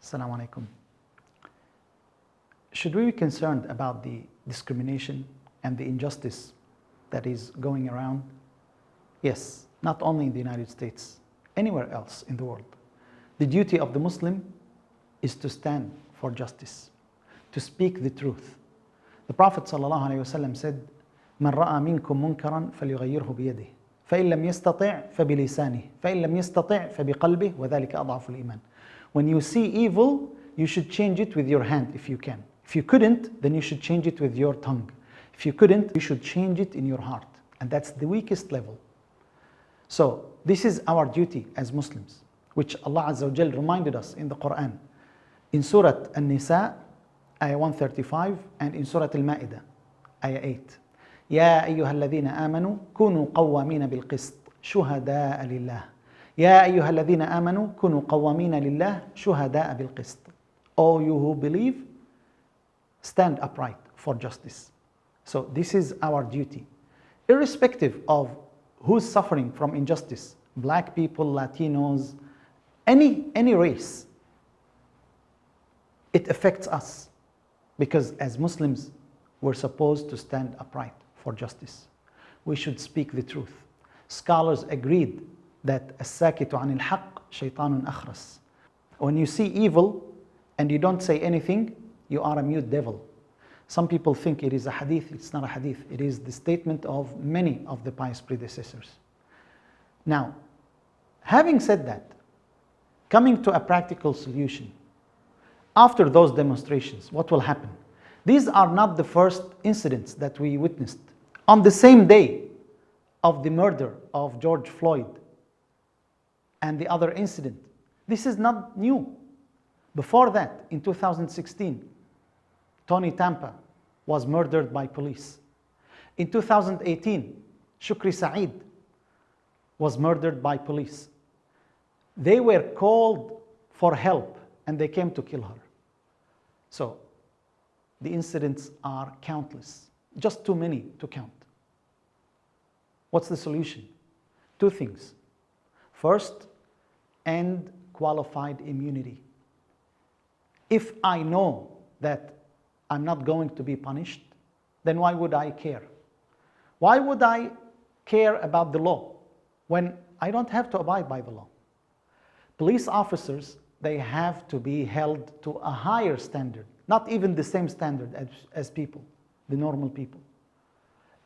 Assalamu alaikum. Should we be concerned about the discrimination and the injustice that is going around? Yes, not only in the United States, anywhere else in the world. The duty of the Muslim is to stand for justice, to speak the truth. The Prophet ﷺ said, من رأى منكم منكرا فليغيره بيده فإن لم يستطع فبلسانه فإن لم يستطع فبقلبه وذلك أضعف الإيمان. When you see evil, you should change it with your hand if you can. If you couldn't, then you should change it with your tongue. If you couldn't, you should change it in your heart. And that's the weakest level. So this is our duty as Muslims, which Allah Azza wa Jal reminded us in the Quran. In Surah An-Nisa, Ayah 135, and in Surah Al-Ma'idah, Ayah 8. يا أيها الذين آمنوا كونوا قوامين بالقسط شهداء لله. يا أيها الذين آمنوا كونوا قوامين لله شهداء بالقسط. O you who believe, stand upright for justice. So this is our duty. Irrespective of who's suffering from injustice, black people, Latinos, any race, it affects us because as Muslims, we're supposed to stand upright for justice. We should speak the truth. Scholars agreed that الساكت عن الحق شيطان أخرس. When you see evil and you don't say anything, you are a mute devil. Some people think it is a hadith. It's not a hadith. It is the statement of many of the pious predecessors. Now, having said that, coming to a practical solution, after those demonstrations, what will happen? These are not the first incidents that we witnessed. On the same day of the murder of George Floyd and the other incident, this is not new. Before that, in 2016, Tony Tampa was murdered by police. In 2018, Shukri Saeed was murdered by police. They were called for help and they came to kill her. So, the incidents are countless, just too many to count. What's the solution? Two things. First, end qualified immunity. If I know that I'm not going to be punished, then why would I care? Why would I care about the law when I don't have to abide by the law? Police officers, they have to be held to a higher standard, not even the same standard as people, the normal people.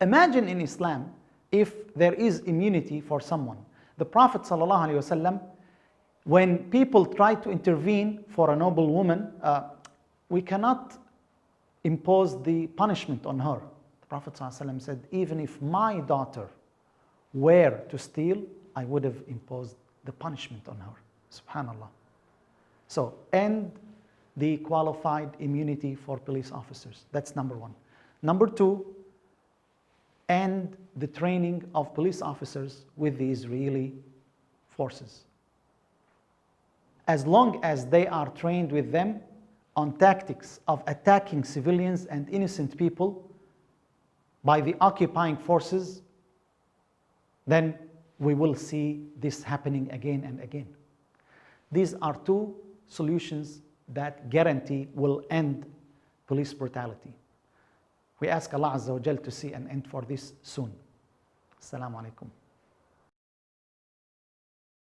Imagine in Islam if there is immunity for someone. The Prophet ﷺ, when people try to intervene for a noble woman, we cannot impose the punishment on her. The Prophet ﷺ said, even if my daughter were to steal, I would have imposed the punishment on her. Subhanallah. So, end the qualified immunity for police officers. That's number one. Number two, end the training of police officers with the Israeli forces. As long as they are trained with them on tactics of attacking civilians and innocent people by the occupying forces, then we will see this happening again and again. These are two solutions that guarantee will end police brutality. We ask Allah Azza wa Jal to see an end for this soon. Assalamu alaikum.